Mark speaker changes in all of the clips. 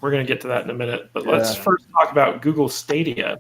Speaker 1: We're going to get to that in a minute, but let's first talk about Google Stadia.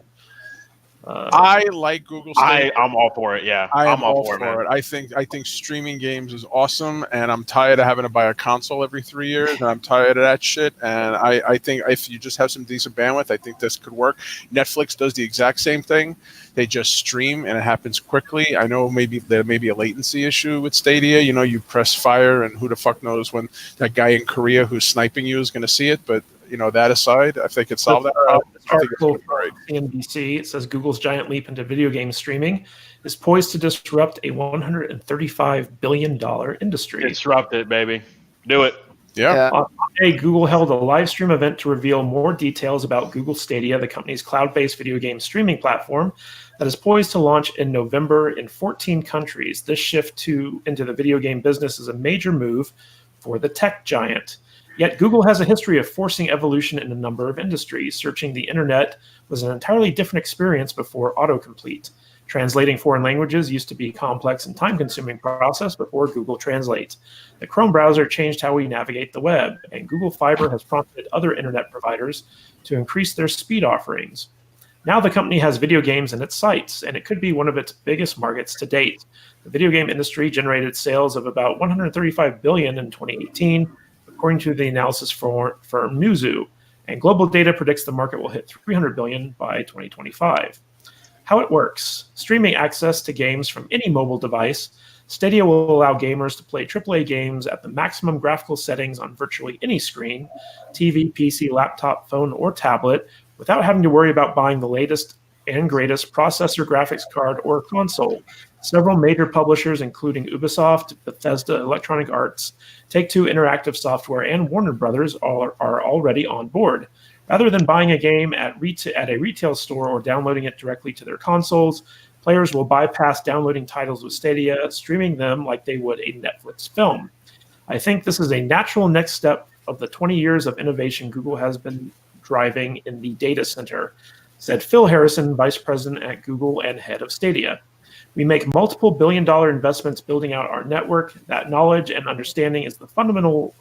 Speaker 2: I like Google Stadia.
Speaker 3: I'm all for it. Yeah,
Speaker 2: I'm all
Speaker 3: for
Speaker 2: it. I think streaming games is awesome, and I'm tired of having to buy a console every 3 years, and I'm tired of that shit. And I think if you just have some decent bandwidth, I think this could work. Netflix does the exact same thing. They just stream, and it happens quickly. I know there may be a latency issue with Stadia. You know, you press fire, and who the fuck knows when that guy in Korea who's sniping you is going to see it, but you know, that aside, if they could solve that problem, I think it's going to be great.
Speaker 1: CNBC, it says Google's giant leap into video game streaming is poised to disrupt a $135 billion industry.
Speaker 3: Disrupt it, baby. Do it.
Speaker 2: Yeah.
Speaker 1: On Monday, Google held a live stream event to reveal more details about Google Stadia, the company's cloud-based video game streaming platform that is poised to launch in November in 14 countries. This shift into the video game business is a major move for the tech giant. Yet Google has a history of forcing evolution in a number of industries. Searching the internet was an entirely different experience before autocomplete. Translating foreign languages used to be a complex and time-consuming process before Google Translate. The Chrome browser changed how we navigate the web, and Google Fiber has prompted other internet providers to increase their speed offerings. Now the company has video games in its sights, and it could be one of its biggest markets to date. The video game industry generated sales of about $135 billion in 2018, according to the analysis firm Newzoo, and global data predicts the market will hit $300 billion by 2025. How it works: streaming access to games from any mobile device. Stadia will allow gamers to play AAA games at the maximum graphical settings on virtually any screen, TV, PC, laptop, phone, or tablet, without having to worry about buying the latest and greatest processor, graphics card, or console. Several major publishers, including Ubisoft, Bethesda, Electronic Arts, Take-Two Interactive Software, and Warner Brothers, are already on board. Rather than buying a game at a retail store or downloading it directly to their consoles, players will bypass downloading titles with Stadia, streaming them like they would a Netflix film. I think this is a natural next step of the 20 years of innovation Google has been driving in the data center, said Phil Harrison, vice president at Google and head of Stadia. We make multiple billion-dollar investments building out our network. That knowledge and understanding is the fundamental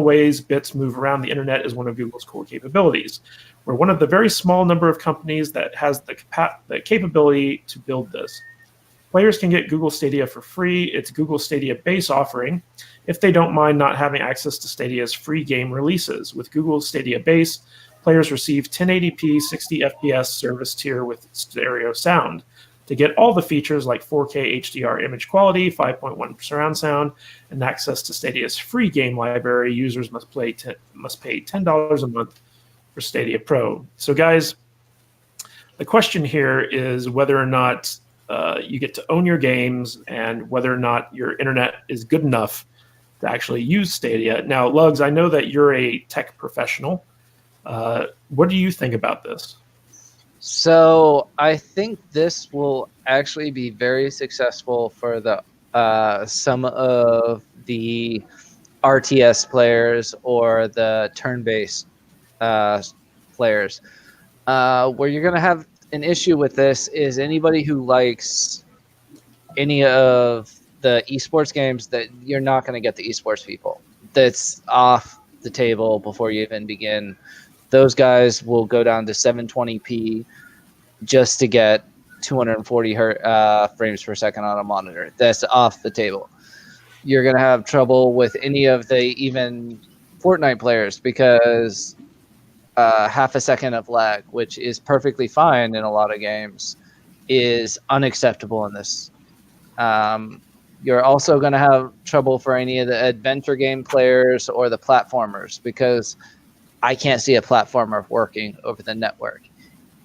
Speaker 1: ways bits move around the internet is one of Google's core capabilities. We're one of the very small number of companies that has the capability to build this. Players can get Google Stadia for free. It's Google Stadia base offering if they don't mind not having access to Stadia's free game releases. With Google Stadia base, players receive 1080p 60 FPS service tier with stereo sound. To get all the features like 4K HDR image quality, 5.1 surround sound, and access to Stadia's free game library, users must pay $10 a month for Stadia Pro. So guys, the question here is whether or not you get to own your games and whether or not your internet is good enough to actually use Stadia. Now, Lugs, I know that you're a tech professional. What do you think about this?
Speaker 4: So I think this will actually be very successful for the some of the RTS players or the turn-based players. Where you're going to have an issue with this is anybody who likes any of the esports games, that you're not going to get the esports people. That's off the table before you even begin. Those guys will go down to 720p just to get 240 frames per second on a monitor. That's off the table. You're going to have trouble with any of the even Fortnite players because half a second of lag, which is perfectly fine in a lot of games, is unacceptable in this. You're also going to have trouble for any of the adventure game players or the platformers because I can't see a platformer working over the network.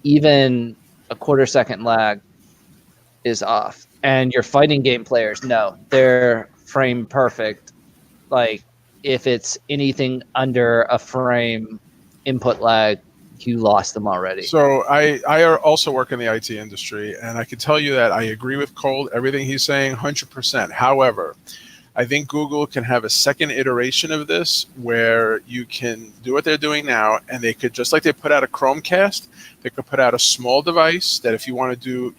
Speaker 4: Even a quarter-second lag is off. And your fighting game players, no, they're frame perfect. Like, if it's anything under a frame input lag, you lost them already.
Speaker 2: So I also work in the IT industry, and I can tell you that I agree with Cole, everything he's saying, 100%. However, I think Google can have a second iteration of this where you can do what they're doing now, and they could, just like they put out a Chromecast, they could put out a small device that if you want to do,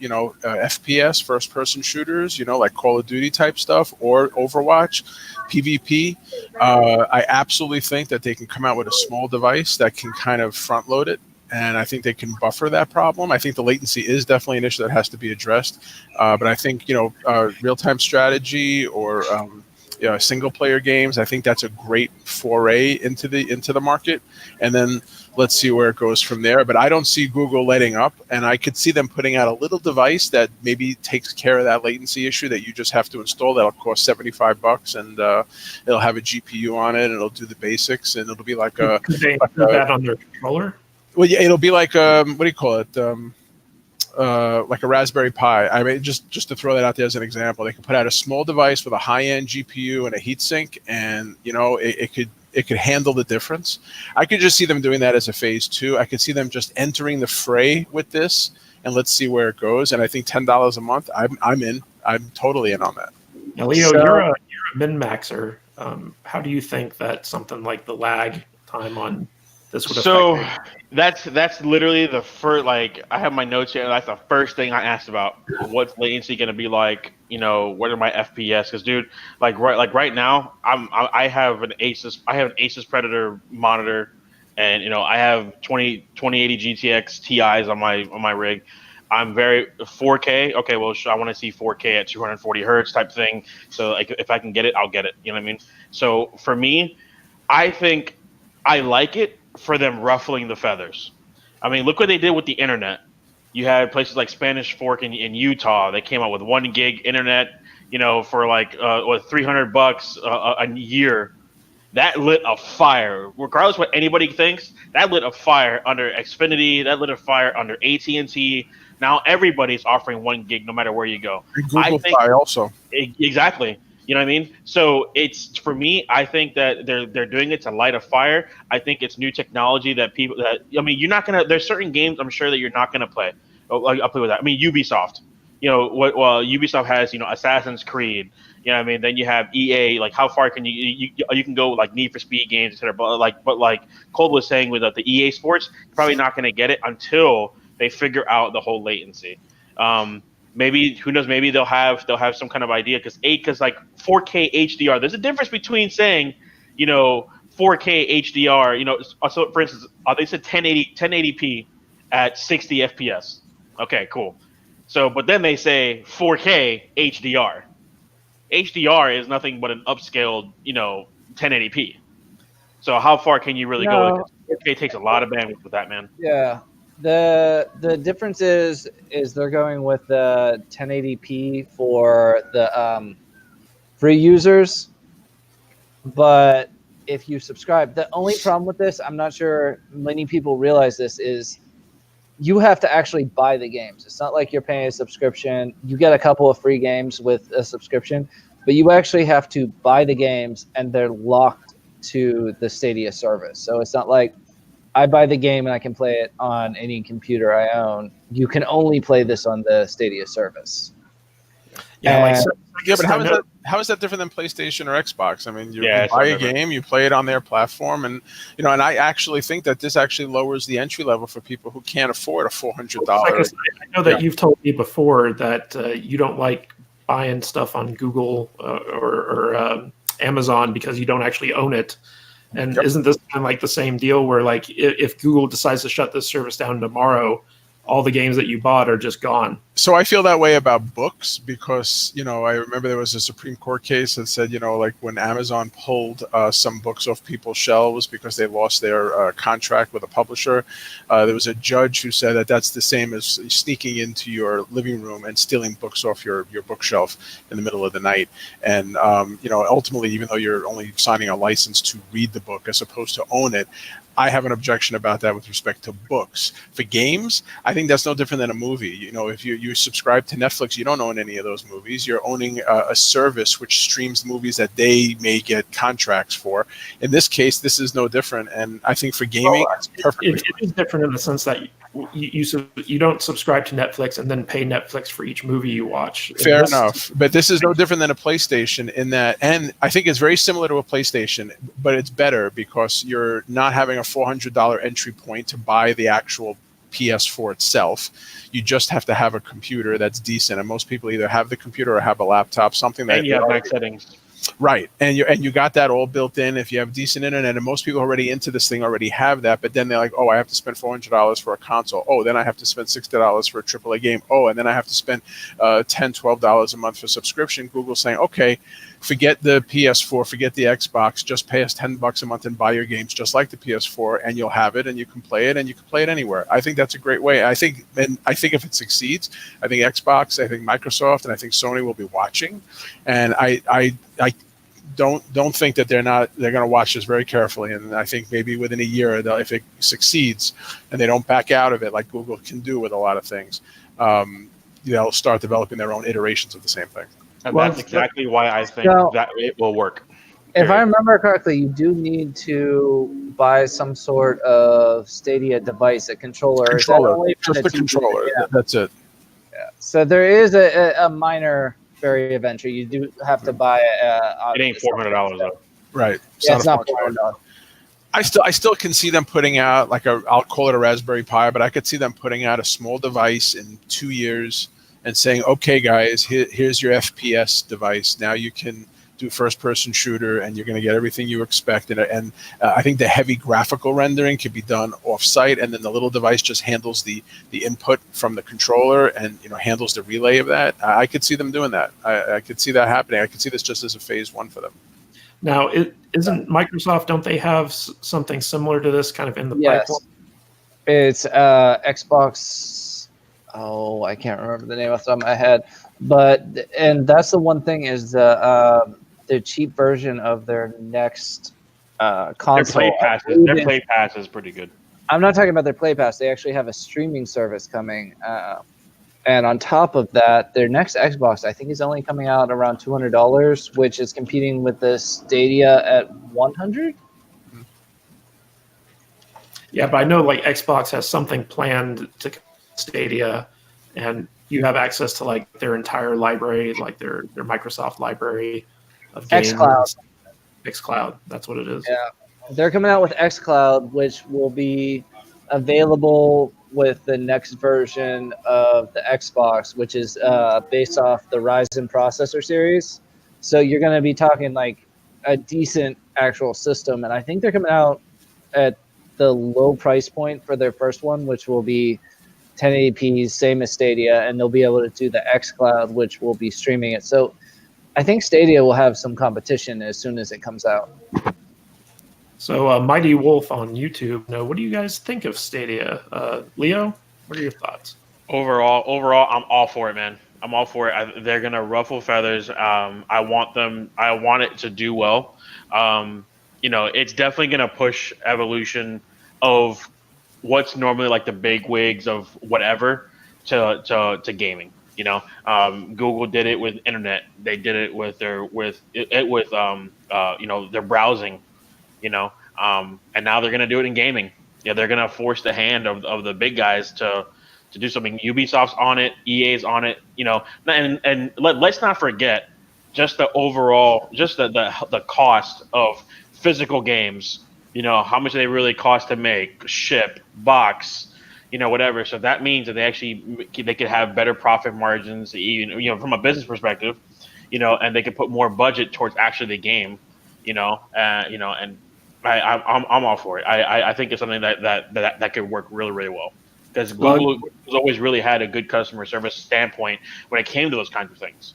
Speaker 2: FPS, first-person shooters, like Call of Duty type stuff or Overwatch, PvP, I absolutely think that they can come out with a small device that can kind of front-load it. And I think they can buffer that problem. I think the latency is definitely an issue that has to be addressed. But I think, real-time strategy or single-player games, I think that's a great foray into the market. And then let's see where it goes from there. But I don't see Google letting up. And I could see them putting out a little device that maybe takes care of that latency issue that you just have to install. That'll cost $75, and it'll have a GPU on it, and it'll do the basics, and it'll be like a...
Speaker 1: Could they do that on their controller?
Speaker 2: Well, yeah, it'll be like what do you call it? Like a Raspberry Pi. I mean, just to throw that out there as an example, they could put out a small device with a high-end GPU and a heatsink, and it could handle the difference. I could just see them doing that as a phase 2. I could see them just entering the fray with this, and let's see where it goes. And I think $10 a month, I'm in. I'm totally in on that.
Speaker 1: Now, Leo, you're a min-maxer. How do you think that something like the lag time on this would affect?
Speaker 3: So that's literally the first. Like, I have my notes here. That's the first thing I asked about. What's latency going to be like? What are my FPS? Because, dude, right now, I have an Asus Predator monitor, and I have 2080 GTX Ti's on my rig. I'm very 4K. Okay, well, I want to see 4K at 240 hertz type thing. So, like, if I can get it, I'll get it. You know what I mean? So for me, I think I like it for them ruffling the feathers. I mean, look what they did with the internet. You had places like Spanish Fork in Utah. They came out with 1 gig internet, for like $300 a year. That lit a fire. Regardless what anybody thinks, that lit a fire under Xfinity. That lit a fire under AT&T. Now everybody's offering 1 gig no matter where you go.
Speaker 2: And Google Fi also.
Speaker 3: Exactly. You know what I mean? So it's, for me, I think that they're doing it to light a fire. I think it's new technology that you're not gonna. There's certain games I'm sure that you're not gonna play. I'll play with that. I mean, Ubisoft. Ubisoft has Assassin's Creed. You know what I mean? Then you have EA. Like, how far can you can go, like Need for Speed games, etc. But like Cole was saying with the EA Sports, you're probably not gonna get it until they figure out the whole latency. Maybe, who knows? Maybe they'll have some kind of idea, because like 4K HDR. There's a difference between saying, 4K HDR. So for instance, they said 1080p at 60 FPS. Okay, cool. So, but then they say 4K HDR. HDR is nothing but an upscaled, 1080p. So how far can you really go with it? 4K takes a lot of bandwidth with that, man.
Speaker 4: Yeah. The difference is they're going with the 1080p for the free users, but if you subscribe, the only problem with this, I'm not sure many people realize this, is you have to actually buy the games. It's not like you're paying a subscription. You get a couple of free games with a subscription, but you actually have to buy the games, and they're locked to the Stadia service. So it's not like I buy the game and I can play it on any computer I own. You can only play this on the Stadia service.
Speaker 1: Yeah,
Speaker 2: but how is that different than PlayStation or Xbox? I mean, you buy a game, you play it on their platform, and and I actually think that this actually lowers the entry level for people who can't afford a $400.
Speaker 1: I know that you've told me before that you don't like buying stuff on Google or Amazon because you don't actually own it. And isn't this kind of like the same deal where, like, if Google decides to shut this service down tomorrow, all the games that you bought are just gone?
Speaker 2: So I feel that way about books because, I remember there was a Supreme Court case that said, like when Amazon pulled some books off people's shelves because they lost their contract with a publisher, there was a judge who said that that's the same as sneaking into your living room and stealing books off your bookshelf in the middle of the night. And, ultimately, even though you're only signing a license to read the book as opposed to own it, I have an objection about that with respect to books. For games, I think that's no different than a movie. You know, if you subscribe to Netflix, you don't own any of those movies. You're owning a service which streams movies that they may get contracts for. In this case, this is no different, and I think for gaming, it's perfectly
Speaker 1: it is different in the sense that you don't subscribe to Netflix and then pay Netflix for each movie you watch.
Speaker 2: fair enough. But this is no different than a PlayStation in that, and I think it's very similar to a PlayStation, but it's better because you're not having a $400 entry point to buy the actual PS4 itself. You just have to have a computer that's decent, and most people either have the computer or have a laptop, something that
Speaker 3: And you have max settings.
Speaker 2: right, and you got that all built in. If you have decent internet, and most people already into this thing already have that, but then they're like, oh, I have to spend $400 for a console. Oh, then I have to spend $60 for a AAA game. Oh, and then I have to spend $10, $12 a month for subscription. Google's saying, okay, forget the PS4, forget the Xbox, just pay us $10 a month and buy your games just like the PS4, and you'll have it, and you can play it, and you can play it anywhere. I think that's a great way. I think if it succeeds, I think Xbox, I think Microsoft, and I think Sony will be watching, and I don't think that they're going to watch this very carefully, and I think maybe within a year, if it succeeds and they don't back out of it like Google can do with a lot of things, they'll start developing their own iterations of the same thing.
Speaker 3: And that's exactly why I think that it will work.
Speaker 4: If I remember correctly, you do need to buy some sort of Stadia device, a controller.
Speaker 2: Just the controller. Yeah. That's it.
Speaker 4: Yeah. So there is a minor barrier of entry. You do have to buy
Speaker 3: it ain't $400 though.
Speaker 2: Right.
Speaker 4: Yeah, it's not $400.
Speaker 2: I still can see them putting out I'll call it a Raspberry Pi, but I could see them putting out a small device in 2 years and saying, okay, guys, here's your FPS device. Now you can do first-person shooter, and you're going to get everything you expect. And I think the heavy graphical rendering could be done off-site, and then the little device just handles the input from the controller and handles the relay of that. I could see them doing that. I could see that happening. I could see this just as a phase one for them.
Speaker 1: Now, isn't Microsoft? Don't they have something similar to this kind of in the pipeline?
Speaker 4: It's Xbox. Oh, I can't remember the name off the top of my head, and that's the one thing is the cheap version of their next console.
Speaker 3: Their Play Pass is pretty good.
Speaker 4: I'm not talking about their Play Pass. They actually have a streaming service coming, and on top of that, their next Xbox I think is only coming out around $200, which is competing with the Stadia at $100.
Speaker 1: Yeah, but I know Xbox has something planned to Stadia, and you have access to their entire library, their Microsoft library of games. xCloud, that's what it is.
Speaker 4: Yeah, they're coming out with xCloud, which will be available with the next version of the Xbox, which is based off the Ryzen processor series. So you're going to be talking a decent actual system, and I think they're coming out at the low price point for their first one, which will be 1080p, same as Stadia, and they'll be able to do the xCloud, which will be streaming it. So I think Stadia will have some competition as soon as it comes out.
Speaker 1: So Mighty Wolf on YouTube, what do you guys think of Stadia? Leo, what are your thoughts?
Speaker 3: Overall, I'm all for it, man. I'm all for it. They're gonna ruffle feathers. I want it to do well. It's definitely gonna push evolution of what's normally the big wigs of whatever to gaming. Google did it with internet. They did it with their browsing. And now they're gonna do it in gaming. Yeah, they're gonna force the hand of the big guys to do something. Ubisoft's on it, EA's on it. And let's not forget just the overall, just the cost of physical games. How much they really cost to make, ship, box, whatever. So that means that they could have better profit margins, even from a business perspective, and they could put more budget towards actually the game, and I'm all for it. I think it's something that could work really, really well because Google has always really had a good customer service standpoint when it came to those kinds of things,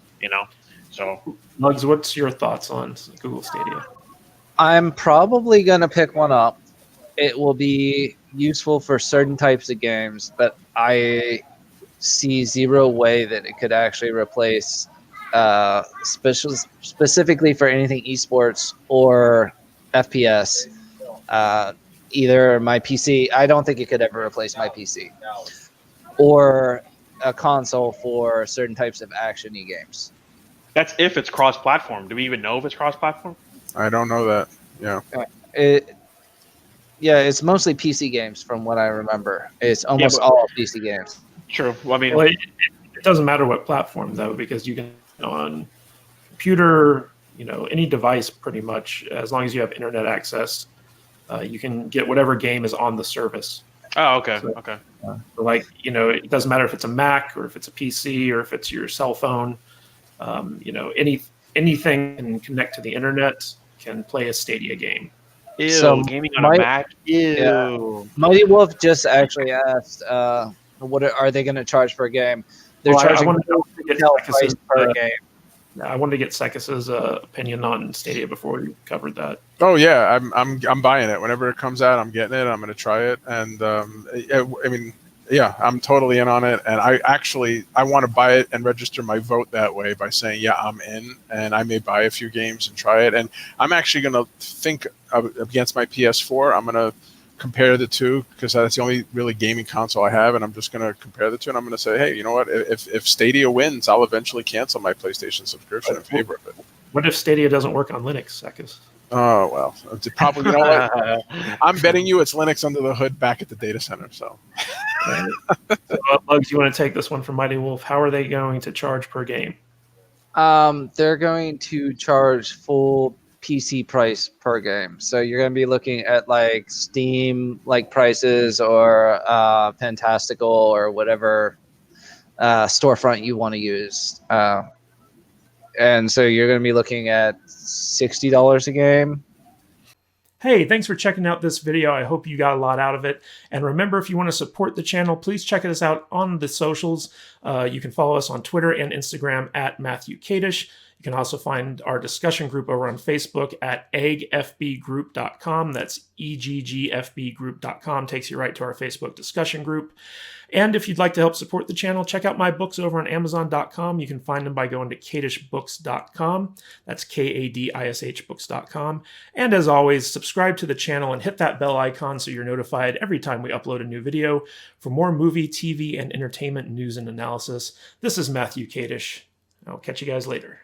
Speaker 3: So,
Speaker 1: Muggs, what's your thoughts on Google Stadia?
Speaker 4: I'm probably going to pick one up. It will be useful for certain types of games, but I see zero way that it could actually replace specifically for anything esports or FPS. either my PC. I don't think it could ever replace my PC, or a console for certain types of action-y games.
Speaker 3: That's if it's cross-platform. Do we even know if it's cross-platform?
Speaker 2: I don't know that. Yeah.
Speaker 4: It's mostly PC games from what I remember. It's almost
Speaker 3: but-
Speaker 4: all PC games.
Speaker 3: True. Well, I mean,
Speaker 1: Well, it doesn't matter what platform though, because you can on computer, any device pretty much, as long as you have internet access, you can get whatever game is on the service.
Speaker 3: oh, okay,
Speaker 1: So-
Speaker 3: okay.
Speaker 1: Like, it doesn't matter if it's a Mac or if it's a PC or if it's your cell phone. Anything can connect to the internet can play a Stadia game.
Speaker 3: Ew,
Speaker 4: So
Speaker 3: gaming on
Speaker 4: my-
Speaker 3: a Mac. Ew.
Speaker 4: Yeah. Mighty Wolf just actually asked, "What are they going to charge for a game?" They're
Speaker 1: Well, I
Speaker 4: charging
Speaker 1: wanted to get
Speaker 4: retail
Speaker 1: Sekis's,
Speaker 4: price per game.
Speaker 1: I wanted to get Sekis's opinion on Stadia before we covered that.
Speaker 2: Oh yeah, I'm buying it whenever it comes out. I'm getting it. I'm going to try it, and I mean, yeah, I'm totally in on it. And I want to buy it and register my vote that way by saying, yeah, I'm in, and I may buy a few games and try it. And I'm actually going to think against my PS4. I'm going to compare the two because that's the only really gaming console I have, and I'm just going to compare the two. And I'm going to say, hey, you know what? If Stadia wins, I'll eventually cancel my PlayStation subscription in favor of it.
Speaker 1: What if Stadia doesn't work on Linux, Sekis?
Speaker 2: Oh well, it's probably, you know what? I'm betting you it's Linux under the hood back at the data center. So,
Speaker 1: So, Bugs, you want to take this one from Mighty Wolf? How are they going to charge per game?
Speaker 4: They're going to charge full PC price per game. So you're going to be looking at like Steam like prices or Fantastical or whatever storefront you want to use. And so you're going to be looking at $60 a game.
Speaker 1: Hey, thanks for checking out this video. I hope you got a lot out of it. And remember, if you want to support the channel, please check us out on the socials. You can follow us on Twitter and Instagram at Matthew Kadish. You can also find our discussion group over on Facebook at eggfbgroup.com. That's eggfbgroup.com. Takes you right to our Facebook discussion group. And if you'd like to help support the channel, check out my books over on Amazon.com. You can find them by going to kadishbooks.com. That's Kadish books.com. And as always, subscribe to the channel and hit that bell icon so you're notified every time we upload a new video for more movie, TV, and entertainment news and analysis. This is Matthew Kadish. I'll catch you guys later.